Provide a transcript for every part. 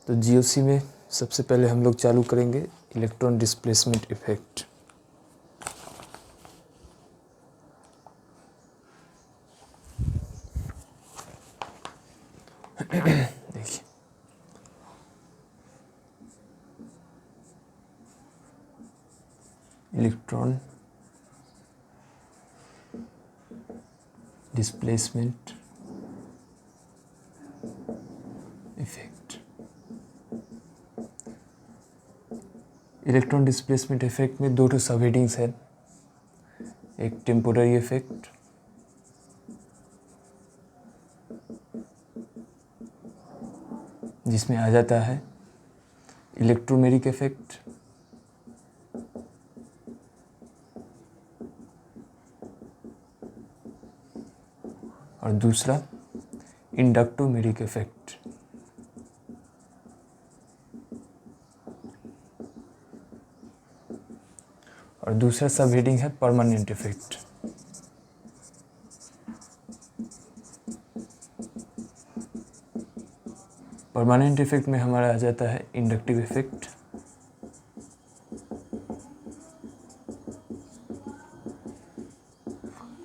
तो जीओसी में सबसे पहले हम लोग चालू करेंगे इलेक्ट्रॉन डिस्प्लेसमेंट इफेक्ट। देखिए, electron displacement effect. Electron displacement effect में दो तो सब हेडिंग्स हैं, एक टेम्पोररी इफेक्ट जिसमें आ जाता है इलेक्ट्रोमेरिक इफेक्ट और दूसरा इंडक्टोमेरिक इफेक्ट। और दूसरा सब हेडिंग है परमानेंट इफेक्ट। परमानेंट इफेक्ट में हमारा आ जाता है इंडक्टिव इफेक्ट,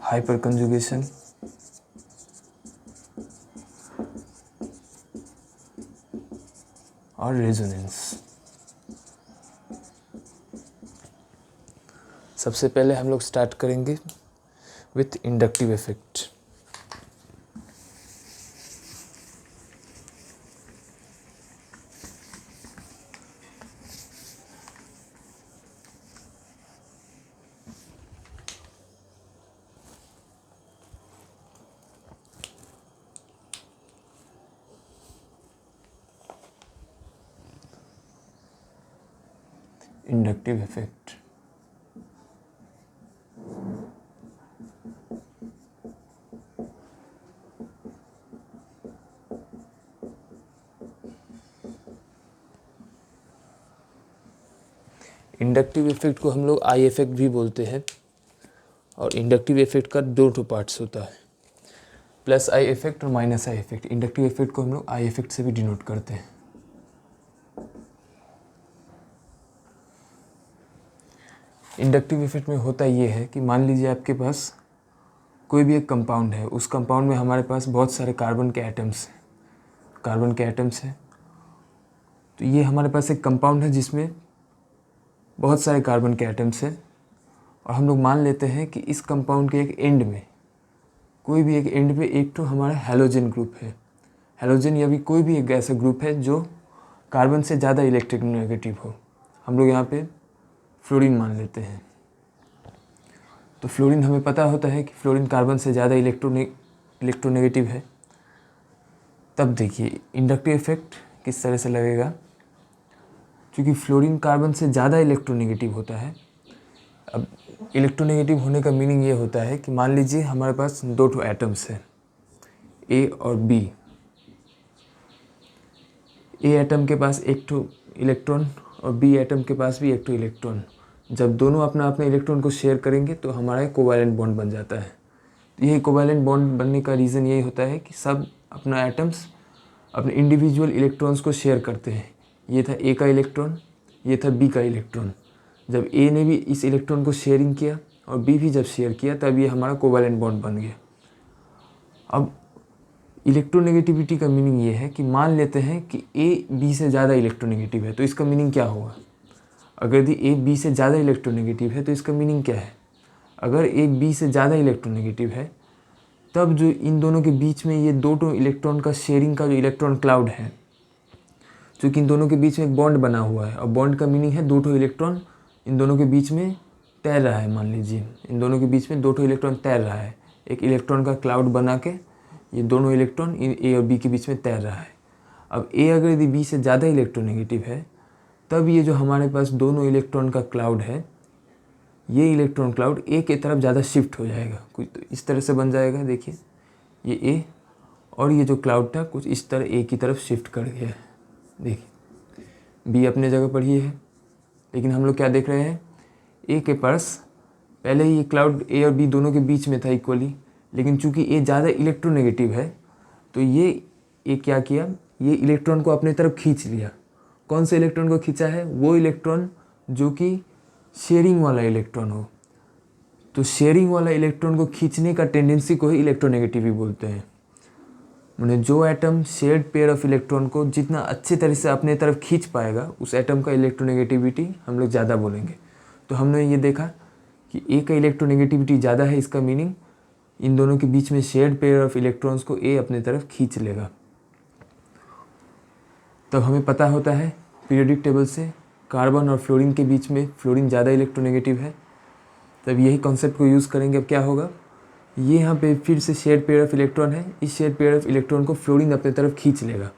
हाइपर कंजुगेशन और रेजोनेंस। सबसे पहले हम लोग स्टार्ट करेंगे with inductive effect. Inductive effect inductive effect को हम लोग आई इफेक्ट भी बोलते हैं। और इंडक्टिव इफेक्ट का दो पार्ट्स होता है, प्लस आई इफेक्ट और minus I effect. Inductive effect को हम लोग आई इफेक्ट से भी डिनोट करते हैं। इंडक्टिव इफेक्ट में होता ये है कि मान लीजिए आपके पास कोई भी एक कंपाउंड है, उस कंपाउंड में हमारे पास बहुत सारे कार्बन के एटम्स हैं। तो ये हमारे पास एक कंपाउंड है जिसमें बहुत सारे कार्बन के एटम्स हैं, और हम लोग मान लेते हैं कि इस कंपाउंड के एक एंड में, कोई भी एक एंड पे एक तो हमारा हैलोजन ग्रुप है। हैलोजन या भी कोई भी एक ऐसा ग्रुप है जो कार्बन से ज़्यादा इलेक्ट्रोनेगेटिव हो। हम लोग यहाँ पे फ्लोरीन मान लेते हैं। तो फ्लोरीन हमें पता होता है कि फ्लोरीन कार्बन से ज़्यादा इलेक्ट्रोनेगेटिव है। तब देखिए इंडक्टिव इफेक्ट किस तरह से लगेगा। क्योंकि फ्लोरीन कार्बन से ज़्यादा इलेक्ट्रोनेगेटिव होता है। अब इलेक्ट्रोनेगेटिव होने का मीनिंग ये होता है कि मान लीजिए हमारे पास दो ठो एटम्स हैं, ए और बी। ए एटम के पास एक ठो इलेक्ट्रॉन और बी एटम के पास भी एक ठो इलेक्ट्रॉन। जब दोनों अपना अपने इलेक्ट्रॉन को शेयर करेंगे तो हमारा कोवैलेंट बॉन्ड बन जाता है। तो यही कोवैलेंट बॉन्ड बनने का रीज़न यही होता है कि सब अपना एटम्स अपने इंडिविजुअल इलेक्ट्रॉन्स को शेयर करते हैं। ये था ए का इलेक्ट्रॉन, ये था बी का इलेक्ट्रॉन। जब ए ने भी इस इलेक्ट्रॉन को शेयरिंग किया और बी भी जब शेयर किया, तब ये हमारा कोवैलेंट बॉन्ड बन गया। अब इलेक्ट्रोनेगेटिविटी का मीनिंग ये है कि मान लेते हैं कि ए बी से ज़्यादा इलेक्ट्रोनेगेटिव है, तो इसका मीनिंग क्या होगा। अगर यदि ए बी से ज़्यादा इलेक्ट्रोनेगेटिव है तो इसका मीनिंग क्या है। अगर ए बी से ज़्यादा इलेक्ट्रोनेगेटिव है, तब जो इन दोनों के बीच में ये दो इलेक्ट्रॉन का शेयरिंग का जो इलेक्ट्रॉन क्लाउड है, चूँकि इन दोनों के बीच में एक बॉन्ड बना हुआ है, और बॉन्ड का मीनिंग है दो ठो इलेक्ट्रॉन इन दोनों के बीच में तैर रहा है। मान लीजिए इन दोनों के बीच में दो ठो इलेक्ट्रॉन तैर रहा है, एक इलेक्ट्रॉन का क्लाउड बना के ये दोनों इलेक्ट्रॉन ए और बी के बीच में तैर रहा है। अब ए अगर यदि बी से ज़्यादा इलेक्ट्रोनेगेटिव है, तब ये जो हमारे पास दोनों इलेक्ट्रॉन का क्लाउड है, ये इलेक्ट्रॉन क्लाउड ए की तरफ ज़्यादा शिफ्ट हो जाएगा। कुछ तो इस तरह से बन जाएगा। देखिए ये ए और ये जो क्लाउड था कुछ इस तरह ए की तरफ शिफ्ट कर गया है। देखिए बी अपने जगह पर ही है, लेकिन हम लोग क्या देख रहे हैं, ए के पास पहले ही ये क्लाउड ए और बी दोनों के बीच में था इक्वली, लेकिन चूंकि ए ज़्यादा इलेक्ट्रोनेगेटिव है तो ये क्या किया, ये इलेक्ट्रॉन को अपने तरफ खींच लिया। कौन से इलेक्ट्रॉन को खींचा है? वो इलेक्ट्रॉन जो कि शेयरिंग वाला इलेक्ट्रॉन हो। तो शेयरिंग वाला इलेक्ट्रॉन को खींचने का टेंडेंसी को ही इलेक्ट्रोनेगेटिविटी बोलते हैं। माने जो atom shared pair of electron को जितना अच्छे तरह से अपने तरफ खींच पाएगा उस एटम का इलेक्ट्रोनेगेटिविटी हम लोग ज़्यादा बोलेंगे। तो हमने ये देखा कि ए का इलेक्ट्रोनेगेटिविटी ज़्यादा है, इसका मीनिंग इन दोनों के बीच में शेयर्ड पेयर ऑफ इलेक्ट्रॉन्स को ए अपने तरफ खींच लेगा। तब हमें पता होता है पीरियोडिक टेबल से कार्बन और फ्लोरीन के बीच में फ्लोरीन ज़्यादा इलेक्ट्रोनेगेटिव है। तब यही कॉन्सेप्ट को यूज़ करेंगे। अब क्या होगा, ये यहाँ पे फिर से शेयर्ड पेयर ऑफ इलेक्ट्रॉन है, इस शेयर्ड पेयर ऑफ इलेक्ट्रॉन को फ्लोरीन अपने तरफ खींच लेगा।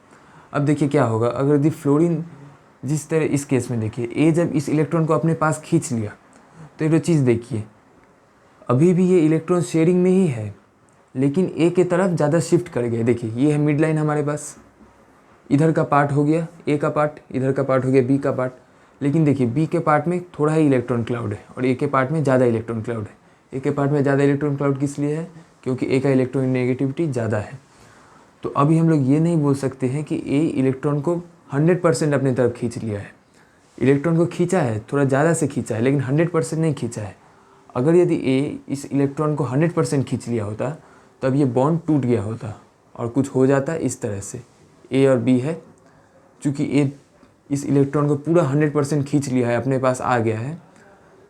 अब देखिए क्या होगा, अगर यदि फ्लोरीन जिस तरह इस केस में देखिए ए जब इस इलेक्ट्रॉन को अपने पास खींच लिया तो एक चीज़ देखिए, अभी भी ये इलेक्ट्रॉन शेयरिंग में ही है लेकिन ए के तरफ ज़्यादा शिफ्ट कर गए। देखिए ये है मिड लाइन हमारे पास, इधर का पार्ट हो गया ए का पार्ट, इधर का पार्ट हो गया बी का पार्ट। लेकिन देखिए बी के पार्ट में थोड़ा ही इलेक्ट्रॉन क्लाउड है और ए के पार्ट में ज़्यादा इलेक्ट्रॉन क्लाउड है। ए के पार्ट में ज़्यादा इलेक्ट्रॉन क्लाउड किस लिए है? क्योंकि ए का इलेक्ट्रॉन नेगेटिविटी ज़्यादा है। तो अभी हम लोग ये नहीं बोल सकते हैं कि ए इलेक्ट्रॉन को 100% अपनी तरफ खींच लिया है। इलेक्ट्रॉन को खींचा है, थोड़ा ज़्यादा से खींचा है, लेकिन 100% नहीं खींचा है। अगर यदि ए इस इलेक्ट्रॉन को 100% खींच लिया होता तब ये बॉन्ड टूट गया होता और कुछ हो जाता इस तरह से। ए और बी है, चूँकि ए इस इलेक्ट्रॉन को पूरा 100% खींच लिया है, अपने पास आ गया है,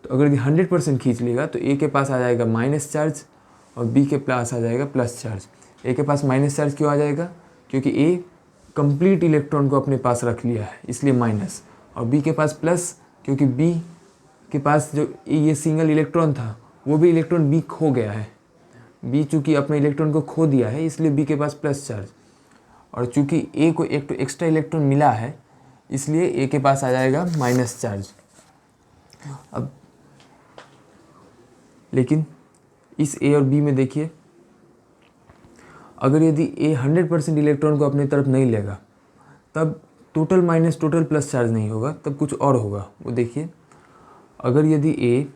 तो अगर ये 100% खींच लेगा तो ए के पास आ जाएगा माइनस चार्ज और बी के पास आ जाएगा प्लस चार्ज। ए के पास माइनस चार्ज क्यों आ जाएगा? क्योंकि ए कंप्लीट इलेक्ट्रॉन को अपने पास रख लिया है इसलिए माइनस, और बी के पास प्लस क्योंकि बी के पास जो ये सिंगल इलेक्ट्रॉन था वो भी इलेक्ट्रॉन बी खो गया है। बी चूँकि अपने इलेक्ट्रॉन को खो दिया है इसलिए बी के पास प्लस चार्ज, और चूँकि ए को एक तो एक्स्ट्रा इलेक्ट्रॉन मिला है इसलिए ए के पास आ जाएगा माइनस चार्ज। अब लेकिन इस ए और बी में देखिए, अगर यदि ए 100% इलेक्ट्रॉन को अपनी तरफ नहीं लेगा तब total minus total plus charge नहीं होगा, तब कुछ और होगा। वो देखिए, अगर यदि ए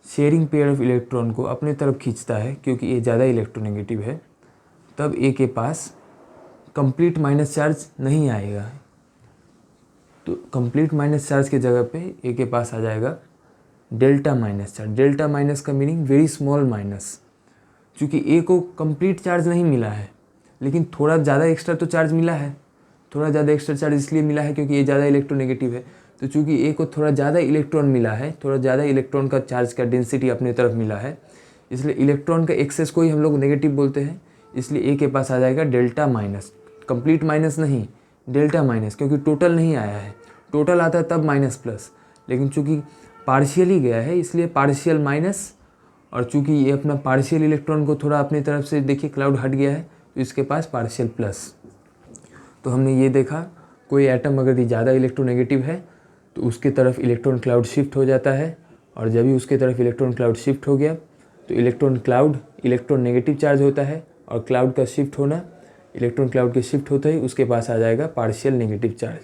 शेयरिंग पेयर ऑफ इलेक्ट्रॉन को अपने तरफ खींचता है क्योंकि ए ज़्यादा इलेक्ट्रोनेगेटिव है, तब ए के पास कंप्लीट माइनस चार्ज नहीं आएगा। तो कंप्लीट माइनस चार्ज के जगह पे ए के पास आ जाएगा delta minus charge. Delta minus का मीनिंग वेरी स्मॉल माइनस। चूँकि ए को कंप्लीट चार्ज नहीं मिला है लेकिन थोड़ा ज़्यादा एक्स्ट्रा तो चार्ज मिला है। थोड़ा ज़्यादा एक्स्ट्रा चार्ज इसलिए मिला है क्योंकि ए ज़्यादा इलेक्ट्रोनेगेटिव है। तो चूँकि ए को थोड़ा ज़्यादा इलेक्ट्रॉन मिला है, थोड़ा ज़्यादा इलेक्ट्रॉन का चार्ज का डेंसिटी अपने तरफ मिला है, इसलिए इलेक्ट्रॉन का एक्सेस को ही हम लोग नेगेटिव बोलते हैं। इसलिए ए के पास आ जाएगा डेल्टा माइनस, कंप्लीट माइनस नहीं, डेल्टा माइनस, क्योंकि टोटल नहीं आया है। टोटल आता है तब माइनस प्लस, लेकिन चूँकि पार्शियल ही गया है इसलिए पार्शियल माइनस, और चूँकि ये अपना पार्शियल इलेक्ट्रॉन को थोड़ा अपनी तरफ से देखिए क्लाउड हट गया है तो इसके पास पार्शियल प्लस। तो हमने ये देखा, कोई एटम अगर ज़्यादा इलेक्ट्रोनेगेटिव है तो उसके तरफ इलेक्ट्रॉन क्लाउड शिफ्ट हो जाता है, और जब भी उसके तरफ इलेक्ट्रॉन क्लाउड शिफ्ट हो गया तो electron cloud electron negative charge होता है, और क्लाउड का शिफ्ट होना, इलेक्ट्रॉन क्लाउड के शिफ्ट होते ही उसके पास आ जाएगा पार्शियल नेगेटिव चार्ज,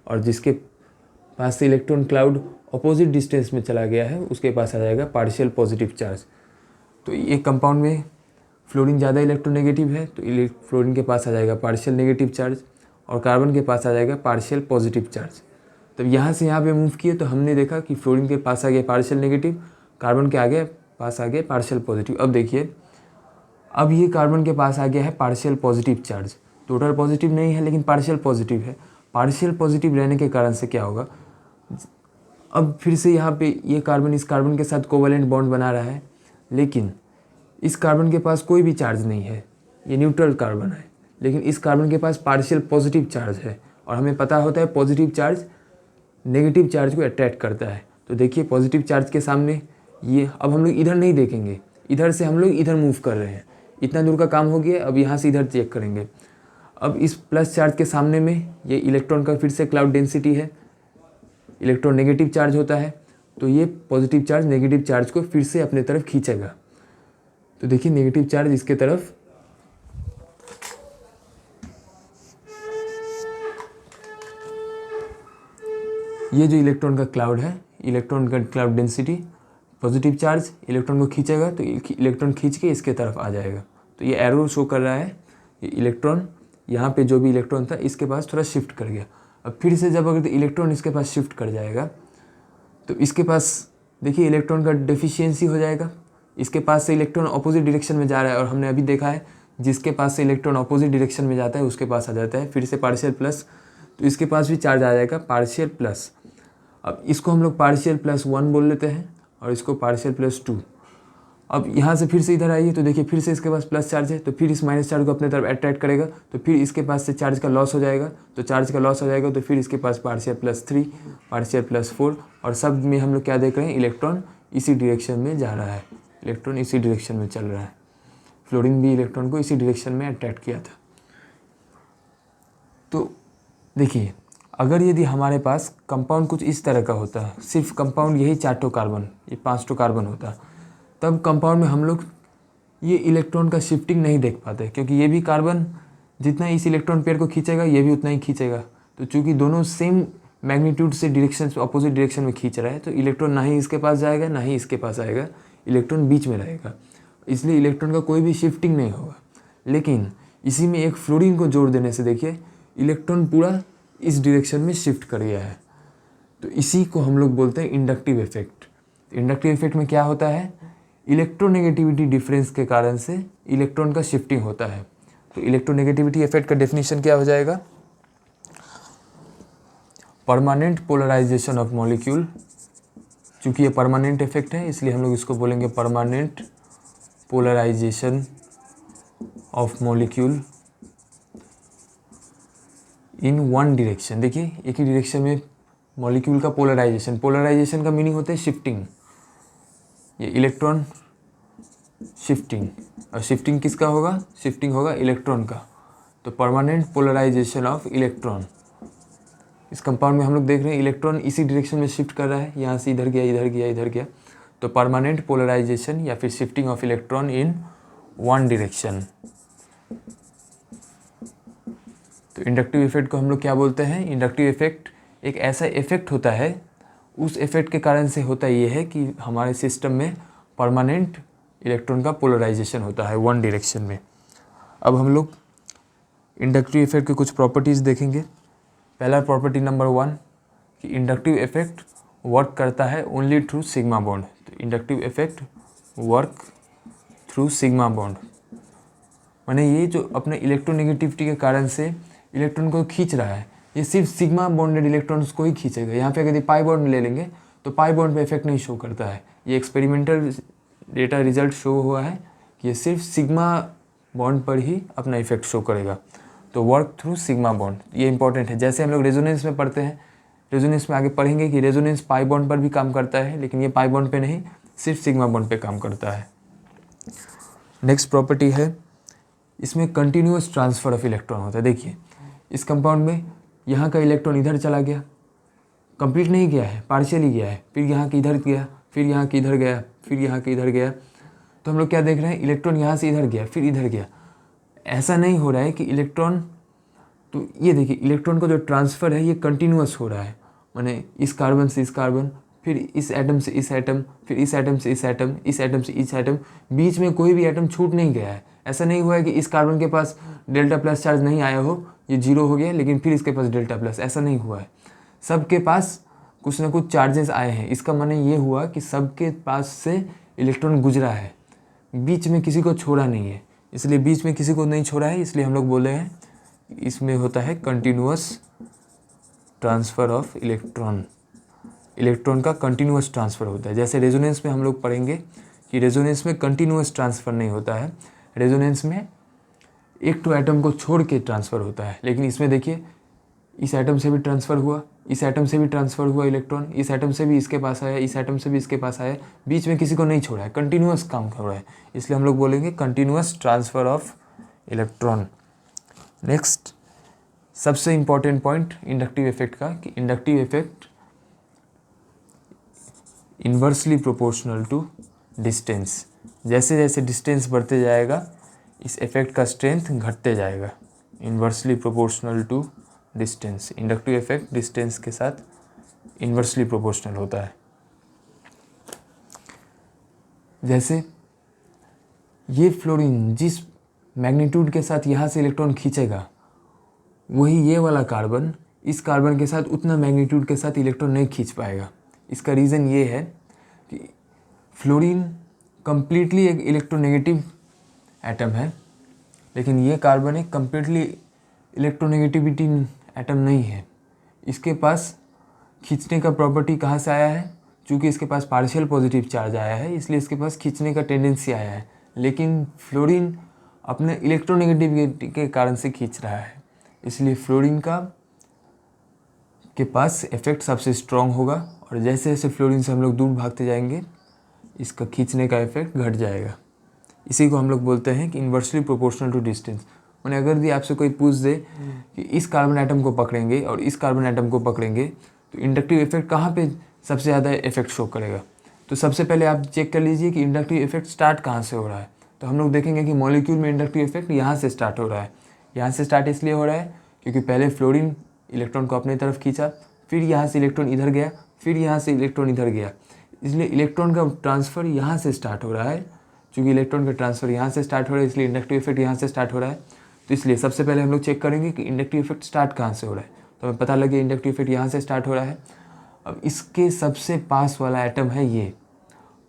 और जिसके पास से इलेक्ट्रॉन क्लाउड अपोजिट डिस्टेंस में चला गया है उसके पास आ जाएगा पार्शियल पॉजिटिव चार्ज। तो ये कंपाउंड में फ्लोरीन ज़्यादा इलेक्ट्रोनेगेटिव है तो फ्लोरीन के पास आ जाएगा पार्शियल नेगेटिव चार्ज, और कार्बन के पास आ जाएगा पार्शियल पॉजिटिव चार्ज। तब यहाँ से यहाँ पे मूव किए तो हमने देखा कि फ्लोरीन के पास आ गया पार्शियल नेगेटिव, कार्बन के आगे पास आ गया पार्शियल पॉजिटिव। अब देखिए, अब ये कार्बन के पास आ गया है partial positive charge. Total positive नहीं है लेकिन पार्शियल पॉजिटिव है। पार्शियल पॉजिटिव रहने के कारण से क्या होगा, अब फिर से यहाँ पे ये कार्बन इस कार्बन के साथ कोवैलेंट बॉन्ड बना रहा है, लेकिन इस कार्बन के पास कोई भी चार्ज नहीं है, ये न्यूट्रल कार्बन है, लेकिन इस कार्बन के पास पार्शियल पॉजिटिव चार्ज है, और हमें पता होता है पॉजिटिव चार्ज नेगेटिव चार्ज को अट्रैक्ट करता है। तो देखिए पॉजिटिव चार्ज के सामने ये, अब हम लोग इधर नहीं देखेंगे, इधर से हम लोग इधर मूव कर रहे हैं, इतना दूर का काम हो गया, अब यहाँ से इधर चेक करेंगे। अब इस प्लस चार्ज के सामने में ये इलेक्ट्रॉन का फिर से क्लाउड डेंसिटी है, इलेक्ट्रॉन नेगेटिव चार्ज होता है, तो ये पॉजिटिव चार्ज नेगेटिव चार्ज को फिर से अपने तरफ खींचेगा। तो देखिए नेगेटिव चार्ज इसके तरफ, ये जो इलेक्ट्रॉन का क्लाउड है, इलेक्ट्रॉन का cloud density, positive charge electron को खींचेगा तो इलेक्ट्रॉन खींच के इसके तरफ आ जाएगा। तो ये एरो शो कर रहा है, ये इलेक्ट्रॉन यहाँ पे जो भी इलेक्ट्रॉन था इसके पास थोड़ा शिफ्ट कर गया। अब फिर से जब अगर इलेक्ट्रॉन इसके पास शिफ्ट कर जाएगा तो इसके पास देखिए इलेक्ट्रॉन का डेफिशिएंसी हो जाएगा। इसके पास से इलेक्ट्रॉन अपोजिट डायरेक्शन में जा रहा है और हमने अभी देखा है जिसके पास से इलेक्ट्रॉन अपोजिट डायरेक्शन में जाता है उसके पास आ जाता है फिर से पार्शियल प्लस, तो इसके पास भी चार्ज आ जाएगा पार्शियल प्लस। अब इसको हम लोग पार्शियल +1 बोल लेते हैं और इसको पार्शियल +2। अब यहाँ से फिर से इधर आइए तो देखिए फिर से इसके पास प्लस चार्ज है, तो फिर इस माइनस चार्ज को अपने तरफ अट्रैक्ट करेगा, तो फिर इसके पास से चार्ज का लॉस हो जाएगा, तो चार्ज का लॉस हो जाएगा तो फिर इसके पास पार्शियल +3 पार्शियल +4, और सब में हम लोग क्या देख रहे हैं, इलेक्ट्रॉन इसी डायरेक्शन में जा रहा है, इलेक्ट्रॉन इसी डायरेक्शन में चल रहा है। फ्लोरीन भी इलेक्ट्रॉन को इसी डायरेक्शन में अट्रैक्ट किया था। तो देखिए अगर यदि हमारे पास कंपाउंड कुछ इस तरह का होता, सिर्फ कंपाउंड यही 4 कार्बन, ये 5 कार्बन होता, तब कंपाउंड में हम लोग ये इलेक्ट्रॉन का शिफ्टिंग नहीं देख पाते, क्योंकि ये भी कार्बन जितना इस इलेक्ट्रॉन पेयर को खींचेगा ये भी उतना ही खींचेगा। तो चूंकि दोनों सेम मैग्नीट्यूड से डायरेक्शन अपोजिट डायरेक्शन में खींच रहा है, तो इलेक्ट्रॉन ना ही इसके पास जाएगा ना ही इसके पास आएगा, इलेक्ट्रॉन बीच में रहेगा, इसलिए इलेक्ट्रॉन का कोई भी शिफ्टिंग नहीं होगा। लेकिन इसी में एक फ्लोरीन को जोड़ देने से देखिए इलेक्ट्रॉन पूरा इस डायरेक्शन में शिफ्ट कर गया है, तो इसी को हम लोग बोलते हैं इंडक्टिव इफेक्ट। इंडक्टिव इफेक्ट में क्या होता है, इलेक्ट्रोनेगेटिविटी डिफरेंस के कारण से इलेक्ट्रॉन का शिफ्टिंग होता है। तो इलेक्ट्रोनेगेटिविटी इफेक्ट का डेफिनेशन क्या हो जाएगा, परमानेंट पोलराइजेशन ऑफ मॉलिक्यूल। चूंकि ये परमानेंट इफेक्ट है इसलिए हम लोग इसको बोलेंगे permanent polarisation of molecule in one direction. देखिए एक ही डायरेक्शन में मॉलिक्यूल का पोलराइजेशन, पोलराइजेशन का मीनिंग होता है शिफ्टिंग, ये इलेक्ट्रॉन शिफ्टिंग, और शिफ्टिंग किसका होगा, शिफ्टिंग होगा इलेक्ट्रॉन का। तो परमानेंट पोलराइजेशन ऑफ इलेक्ट्रॉन, इस कंपाउंड में हम लोग देख रहे हैं इलेक्ट्रॉन इसी डायरेक्शन में शिफ्ट कर रहा है, यहाँ से इधर गया इधर गया इधर गया, तो परमानेंट पोलराइजेशन या फिर shifting of electron in one direction. तो इंडक्टिव इफेक्ट को हम लोग क्या बोलते हैं, इंडक्टिव इफेक्ट एक ऐसा इफेक्ट होता है, उस इफेक्ट के कारण से होता ये है कि हमारे सिस्टम में परमानेंट इलेक्ट्रॉन का पोलराइजेशन होता है वन डायरेक्शन में। अब हम लोग इंडक्टिव इफेक्ट की कुछ प्रॉपर्टीज़ देखेंगे। पहला प्रॉपर्टी नंबर 1 कि इंडक्टिव इफेक्ट वर्क करता है ओनली थ्रू सिग्मा बॉन्ड। तो inductive effect work through sigma bond, माने ये जो अपने इलेक्ट्रोनेगेटिविटी के कारण से इलेक्ट्रॉन को खींच रहा है, ये सिर्फ सिग्मा बॉन्डेड इलेक्ट्रॉन्स को ही खींचेगा। यहाँ पे यदि पाई बॉन्ड ले लेंगे तो पाई बॉन्ड पे इफेक्ट नहीं शो करता है। ये एक्सपेरिमेंटल डेटा रिजल्ट शो हुआ है कि ये सिर्फ सिग्मा बॉन्ड पर ही अपना इफेक्ट शो करेगा। तो वर्क थ्रू सिग्मा बॉन्ड, ये इंपॉर्टेंट है। जैसे हम लोग रेजोनेंस में पढ़ते हैं, रेजोनेंस में आगे पढ़ेंगे कि रेजोनेंस पाई बॉन्ड पर भी काम करता है, लेकिन ये पाई बॉन्ड पे नहीं, सिर्फ सिग्मा बॉन्ड पे काम करता है। नेक्स्ट प्रॉपर्टी है, इसमें कंटिन्यूअस ट्रांसफ़र ऑफ इलेक्ट्रॉन होता है। देखिए इस कंपाउंड में यहाँ का इलेक्ट्रॉन इधर चला गया, कंप्लीट नहीं गया है, पार्शियली गया है, फिर यहाँ के इधर गया, फिर यहाँ के इधर गया, फिर यहाँ के इधर गया। तो हम लोग क्या देख रहे हैं, इलेक्ट्रॉन यहाँ से इधर गया फिर इधर गया। ऐसा नहीं हो रहा है कि इलेक्ट्रॉन, तो ये देखिए इलेक्ट्रॉन का जो ट्रांसफ़र है ये कंटिन्यूअस हो रहा है, माने इस कार्बन से इस कार्बन, फिर इस एटम से इस एटम, फिर इस एटम से इस एटम, इस एटम से इस एटम, बीच में कोई भी एटम छूट नहीं गया है। ऐसा नहीं हुआ है कि इस कार्बन के पास डेल्टा प्लस चार्ज नहीं आया हो, ये जीरो हो गया लेकिन फिर इसके पास डेल्टा प्लस, ऐसा नहीं हुआ है। सबके पास कुछ ना कुछ चार्जेस आए हैं। इसका माने ये हुआ कि सबके पास से इलेक्ट्रॉन गुजरा है, बीच में किसी को छोड़ा नहीं है। इसलिए बीच में किसी को नहीं छोड़ा है, इसलिए हम लोग बोले हैं इसमें होता है continuous transfer of electron. Electron का कंटिन्यूअस ट्रांसफ़र होता है। जैसे रेजोनेंस में हम लोग पढ़ेंगे कि रेजोनेंस में कंटिन्यूअस ट्रांसफ़र नहीं होता है, रेजोनेंस में एक तो एटम को छोड़ के ट्रांसफ़र होता है। लेकिन इसमें देखिए इस एटम से भी ट्रांसफ़र हुआ, इस एटम से भी ट्रांसफ़र हुआ इलेक्ट्रॉन, इस एटम से भी इसके पास आया, इस एटम से भी इसके पास आया, बीच में किसी को नहीं छोड़ा है, कंटिन्यूअस काम कर रहा है। इसलिए हम लोग बोलेंगे continuous transfer of electron. Next सबसे इम्पॉर्टेंट पॉइंट इंडक्टिव इफेक्ट का, कि inductive effect inversely proportional to distance. जैसे जैसे डिस्टेंस बढ़ते जाएगा इस इफेक्ट का स्ट्रेंथ घटते जाएगा। Inversely proportional to distance, inductive effect distance के साथ इन्वर्सली प्रोपोर्शनल होता है। जैसे ये फ्लोरीन जिस मैग्नीट्यूड के साथ यहाँ से इलेक्ट्रॉन खींचेगा वही ये वाला कार्बन इस कार्बन के साथ उतना मैग्नीट्यूड के साथ इलेक्ट्रॉन नहीं खींच पाएगा। इसका रीज़न ये है कि फ्लोरीन कम्प्लीटली एक इलेक्ट्रोनेगेटिव एटम है, लेकिन ये कार्बन एक कम्प्लीटली इलेक्ट्रोनेगेटिविटी एटम नहीं है। इसके पास खींचने का प्रॉपर्टी कहाँ से आया है? चूँकि इसके पास पार्शियल पॉजिटिव चार्ज आया है, इसलिए इसके पास खींचने का टेंडेंसी आया है, लेकिन फ्लोरीन अपने इलेक्ट्रोनेगेटिविटी के कारण से खींच रहा है, इसलिए फ्लोरीन के पास इफेक्ट सबसे स्ट्रॉन्ग होगा। और जैसे जैसे फ्लोरीन से हम लोग दूर भागते जाएंगे, इसका खींचने का इफेक्ट घट जाएगा। इसी को हम लोग बोलते हैं कि इन्वर्सली प्रोपोर्शनल टू डिस्टेंस। मैंने अगर भी आपसे कोई पूछ दे कि इस कार्बन एटम को पकड़ेंगे और इस कार्बन एटम को पकड़ेंगे तो इंडक्टिव इफेक्ट कहाँ पे सबसे ज़्यादा इफेक्ट शो करेगा, तो सबसे पहले आप चेक कर लीजिए कि इंडक्टिव इफेक्ट स्टार्ट कहाँ से हो रहा है। तो हम लोग देखेंगे कि मॉलिक्यूल में इंडक्टिव इफेक्ट यहाँ से स्टार्ट हो रहा है। यहाँ से स्टार्ट इसलिए हो रहा है क्योंकि पहले फ्लोरीन इलेक्ट्रॉन को अपनी तरफ खींचा, फिर यहाँ से इलेक्ट्रॉन इधर गया, फिर यहाँ से इलेक्ट्रॉन इधर गया, इसलिए इलेक्ट्रॉन का ट्रांसफ़र यहाँ से स्टार्ट हो रहा है। चूँकि इलेक्ट्रॉन का ट्रांसफ़र यहाँ से स्टार्ट हो रहा है, इसलिए इंडक्टिव इफेक्ट यहाँ से स्टार्ट हो रहा है। तो इसलिए सबसे पहले हम लोग चेक करेंगे कि इंडक्टिव इफेक्ट स्टार्ट कहाँ से हो रहा है। तो हमें पता लगे इंडक्टिव इफेक्ट यहाँ से स्टार्ट हो रहा है। अब इसके सबसे पास वाला एटम है ये,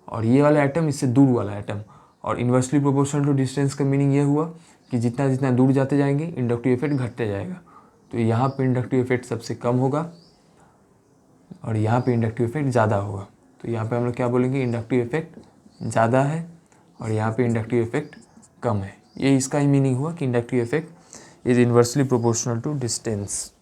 और ये वाला एटम इससे दूर वाला एटम। और इन्वर्सली प्रोपोर्शनल टू डिस्टेंस का मीनिंग ये हुआ कि जितना जितना दूर जाते जाएंगे इंडक्टिव इफेक्ट घटते जाएगा। तो यहाँ पे इंडक्टिव इफेक्ट सबसे कम होगा और यहाँ पे इंडक्टिव इफेक्ट ज़्यादा होगा। तो यहाँ पे हम लोग क्या बोलेंगे, इंडक्टिव इफेक्ट ज़्यादा है और यहाँ पे इंडक्टिव इफेक्ट कम है। ये इसका ही मीनिंग हुआ कि inductive effect is inversely proportional to distance.